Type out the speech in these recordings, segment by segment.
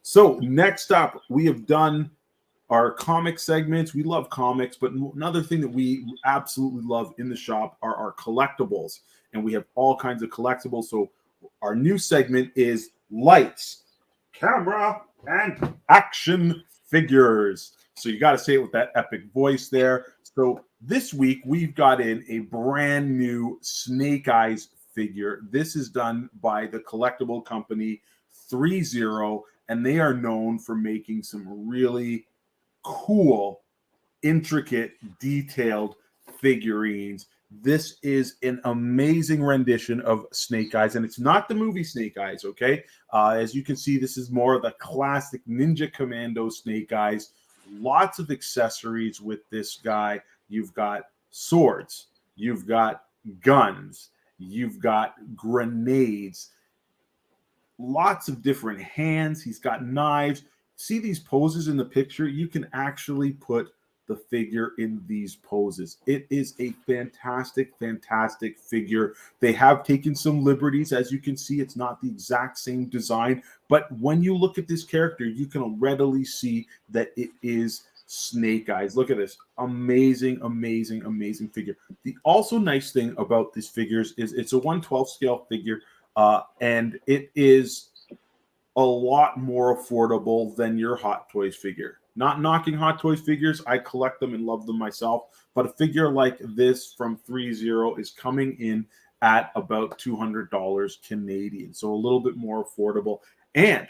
So next up, we have done our comic segments. We love comics, but another thing that we absolutely love in the shop are our collectibles. And we have all kinds of collectibles. So our new segment is lights, camera, and action figures. So you got to say it with that epic voice there. So this week we've got in a brand new Snake Eyes figure. This is done by the collectible company 30, and they are known for making some really cool, intricate, detailed figurines. This is an amazing rendition of Snake Eyes, and it's not the movie Snake Eyes, okay? As you can see, this is more of the classic Ninja Commando Snake Eyes. Lots of accessories with this guy. You've got swords, you've got guns, you've got grenades, lots of different hands. He's got knives. See these poses in the picture? You can actually put the figure in these poses. It is a fantastic, fantastic figure. They have taken some liberties. As you can see, it's not the exact same design, but when you look at this character, you can readily see that it is Snake Eyes. Look at this. Amazing, amazing, amazing figure. The also nice thing about these figures is it's a 1/12 scale figure, and it is a lot more affordable than your Hot Toys figure. Not knocking Hot Toys figures, I collect them and love them myself, but a figure like this from 30 is coming in at about $200 Canadian, so a little bit more affordable. And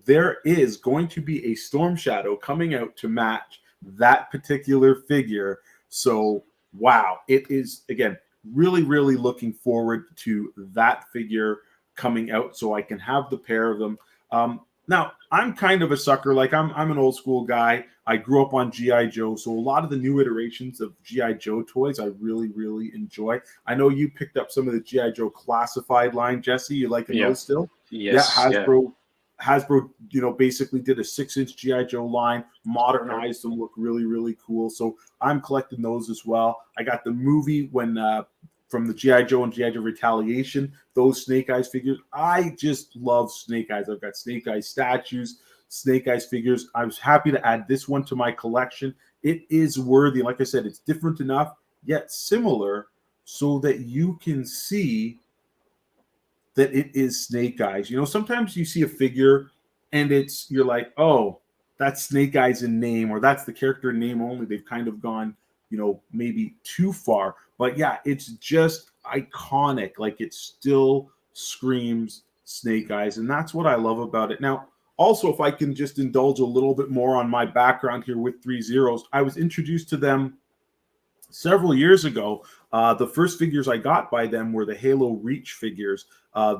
there is going to be a Storm Shadow coming out to match that particular figure. So, wow, it is, again, really, really looking forward to that figure coming out so I can have the pair of them. Now, I'm kind of a sucker. Like, I'm an old school guy. I grew up on G.I. Joe, so a lot of the new iterations of G.I. Joe toys I really, really enjoy. I know you picked up some of the G.I. Joe classified line, Jesse. You liking those still? Yes. Yeah, Hasbro, basically did a 6-inch G.I. Joe line, modernized them, look really, really cool. So I'm collecting those as well. I got the movie from the G.I. Joe and G.I. Joe Retaliation, those Snake Eyes figures. I just love Snake Eyes. I've got Snake Eyes statues, Snake Eyes figures. I was happy to add this one to my collection. It is worthy. Like I said, it's different enough, yet similar, so that you can see that it is Snake Eyes. Sometimes you see a figure and you're like, oh, that's Snake Eyes in name, or that's the character in name only. They've kind of gone, maybe too far. But yeah, it's just iconic. Like, it still screams Snake Eyes. And that's what I love about it. Now, also, if I can just indulge a little bit more on my background here with 30, I was introduced to them several years ago. The first figures I got by them were the Halo Reach figures.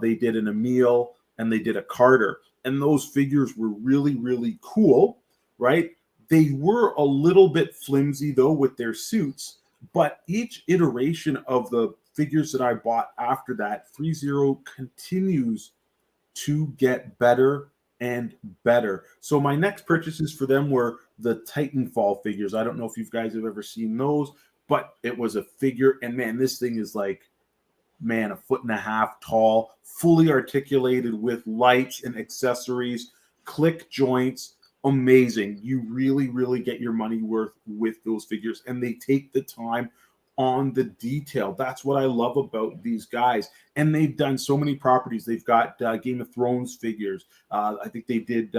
They did an Emil and they did a Carter. And those figures were really, really cool, right? They were a little bit flimsy, though, with their suits. But each iteration of the figures that I bought after that, 30 continues to get better and better. So my next purchases for them were the Titanfall figures. I don't know if you guys have ever seen those, but it was a figure. And man, this thing is like, a 1.5 feet tall, fully articulated with lights and accessories, click joints. Amazing. You really, really get your money worth with those figures, and they take the time on the detail. That's what I love about these guys. And they've done so many properties. They've got Game of Thrones figures. I think they did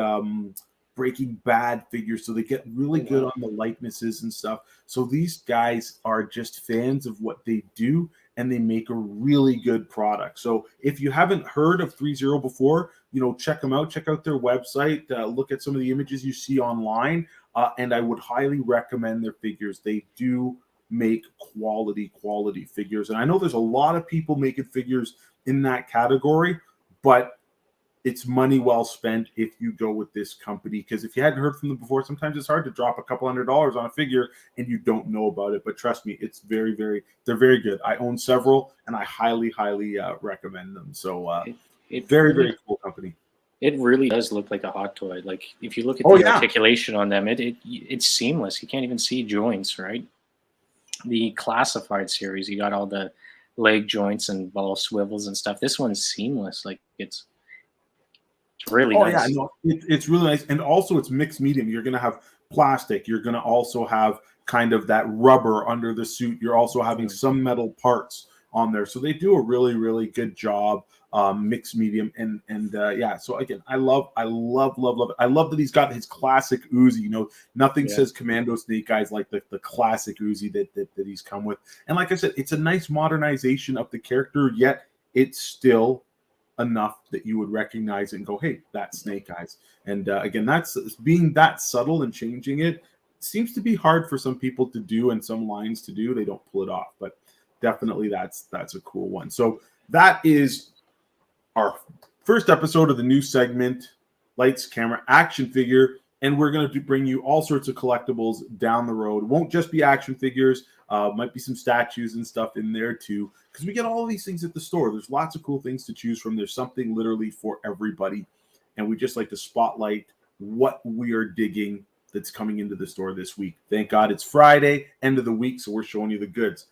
Breaking Bad figures, so they get really good on the likenesses and stuff. So these guys are just fans of what they do, and they make a really good product. So if you haven't heard of 30 before, check them out. Check out their website. Look at some of the images you see online, and I would highly recommend their figures. They do make quality figures. And I know there's a lot of people making figures in that category, but it's money well spent if you go with this company, because if you hadn't heard from them before, sometimes it's hard to drop a couple $100 on a figure and you don't know about it. But trust me, it's they're very good. I own several and I highly recommend them. So very cool company. It really does look like a hot toy. Like, if you look at the articulation on them, it's seamless. You can't even see joints, right? The classified series, you got all the leg joints and ball swivels and stuff. This one's seamless. Like, It's really nice. Yeah, no, it's really nice, and also it's mixed medium. You're going to have plastic. You're going to also have kind of that rubber under the suit. You're also having some metal parts on there, so they do a really, really good job. Mixed medium, and yeah. So again, I love it. I love that he's got his classic Uzi. You know, nothing says Commando Snake Eyes like the classic Uzi that he's come with. And like I said, it's a nice modernization of the character, yet it's still enough that you would recognize it and go, hey, that's Snake Eyes. And again, that's being that subtle and changing it seems to be hard for some people to do and some lines to do. They don't pull it off, but definitely that's a cool one. So that is our first episode of the new segment, Lights, Camera, Action Figure. And we're going to bring you all sorts of collectibles down the road. It won't just be action figures. Might be some statues and stuff in there too, because we get all of these things at the store. There's lots of cool things to choose from. There's something literally for everybody. And we just like to spotlight what we are digging that's coming into the store this week. Thank God it's Friday, end of the week, so we're showing you the goods.